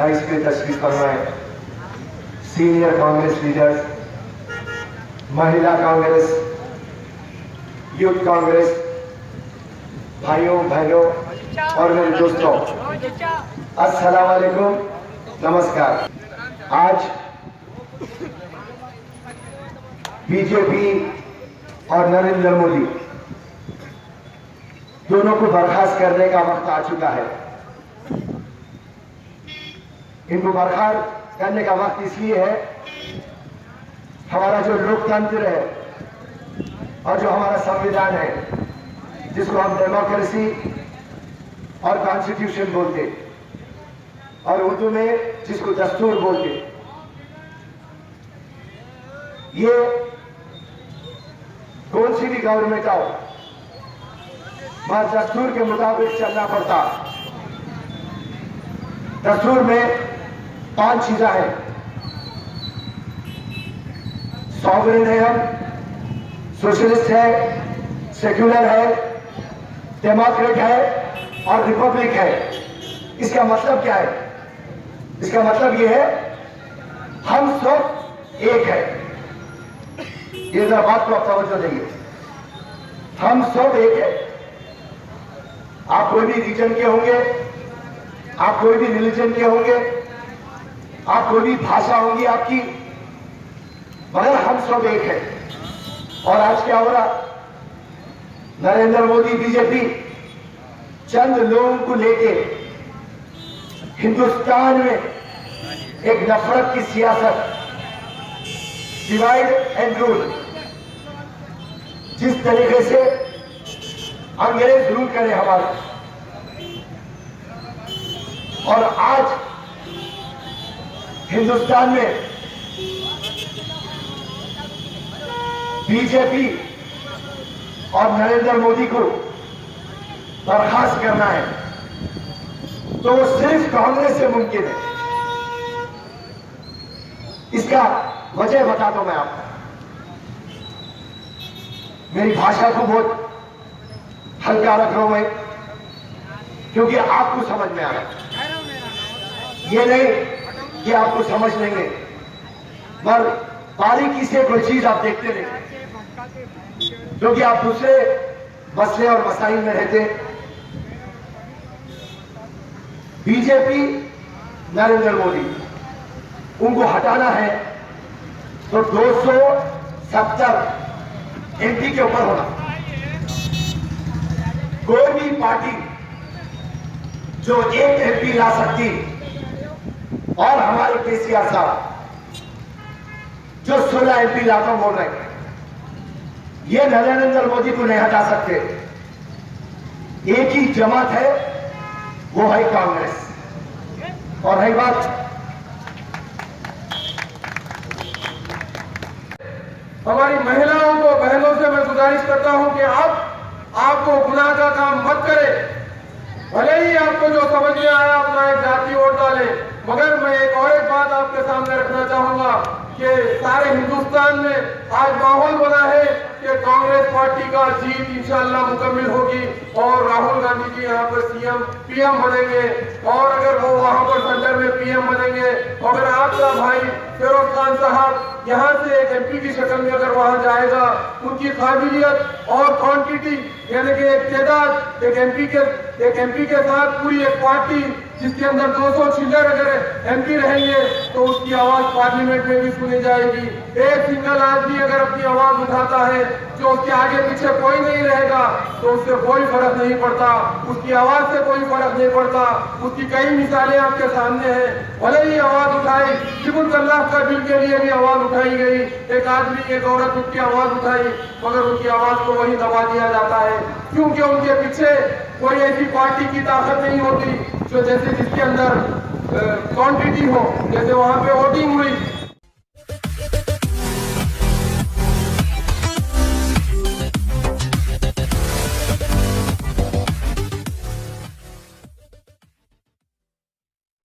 Dice पे तशरीफ फरमाए, सीनियर कांग्रेस लीडर्स, महिला कांग्रेस, यूथ कांग्रेस, भाइयों बहनों और मेरे दोस्तों, अस्सलाम वालेकुम, नमस्कार। आज बीजेपी और नरेंद्र मोदी दोनों को बर्खास्त करने का वक्त आ चुका है। इनको बर्खास्त करने का वक्त इसलिए है, हमारा जो लोकतंत्र है और जो हमारा संविधान है, जिसको हम डेमोक्रेसी और कॉन्स्टिट्यूशन बोलते और उर्दू में जिसको दस्तूर बोलते, ये कौन सी भी गवर्नमेंट आओ, मगर दस्तूर के मुताबिक चलना पड़ता। दस्तूर में 5 चीजें हैं। सॉवरेन है, हम सोशलिस्ट है, सेक्युलर है, डेमोक्रेट है और रिपब्लिक है। इसका मतलब क्या है? इसका मतलब यह है हम सब एक है। ये जरा बात को आप तवज्जो देंगे। हम सब एक है। आप कोई भी रीजन के होंगे, आप कोई भी रिलीजन के होंगे, आप कोई भी भाषा होगी आपकी, मगर हम सब एक है। और आज क्या हो रहा? नरेंद्र मोदी बीजेपी चंद लोगों को लेके हिंदुस्तान में एक नफरत की सियासत, डिवाइड एंड रूल, जिस तरीके से अंग्रेज रूल करे हमारे, और आज हिंदुस्तान में बीजेपी और नरेंद्र मोदी को बर्खास्त करना है, तो वो सिर्फ कांग्रेस से मुमकिन है। इसका वजह बता दो मैं आपको। मेरी भाषा को बहुत हल्का रख रहा हूं मैं, क्योंकि आपको समझ में आ रहा है। ये नहीं कि आपको समझ लेंगे, पर बारीकी से कोई चीज आप देखते नहीं, क्योंकि आप दूसरे मसले और मसाइल में रहते। बीजेपी, नरेंद्र मोदी, उनको हटाना है तो 270 एमपी के ऊपर होना। कोई भी पार्टी जो एक एमपी ला सकती, और हमारे केसीआर साहब जो 16 एमपी लाता बोल रहे हैं, ये नरेंद्र मोदी को नहीं हटा सकते। एक ही जमात है, वो है कांग्रेस। और रही बात हमारी महिलाओं को, बहनों से मैं गुजारिश करता हूं कि आपको गुनाह का काम मत करें। भले ही आपको जो समझ में आया अपना एक जाति वोट डाले, मगर मैं एक बात आपके सामने रखना चाहूंगा कि सारे हिंदुस्तान में आज माहौल बना है कि कांग्रेस पार्टी का जीत इंशाअल्लाह मुकम्मल होगी और राहुल गांधी जी यहाँ पर पीएम बनेंगे। और अगर वो वहां पर सेंटर में पीएम बनेंगे, अगर आपका भाई फिरोज खान साहब यहाँ से एक एमपी की शक्ल में अगर वहां जाएगा, उनकी काबिलियत और क्वांटिटी, यानी कि एक तादाद, एक एमपी के साथ पूरी एक पार्टी जिसके अंदर 200 चिल्लर अगर एमपी रहेंगे, तो उसकी आवाज पार्लियामेंट में भी सुनी जाएगी। एक सिंगल आदमी अगर अपनी आवाज उठाता है, जो उसके आगे पीछे कोई नहीं रहेगा, तो उससे कोई फर्क नहीं पड़ता, उसकी आवाज से कोई फर्क नहीं पड़ता। उसकी कई मिसालें आपके सामने हैं। भले ही आवाज उठाई, ट्रिपल तलाक का बिल के लिए भी आवाज उठाई गई, एक आदमी एक औरत उठ के आवाज उठाई, मगर उनकी आवाज को वही दबा दिया जाता है, क्योंकि उनके पीछे कोई ऐसी पार्टी की ताकत नहीं होती जो जैसे जिसके अंदर क्वांटिटी हो। जैसे वहां पे वोटिंग हुई,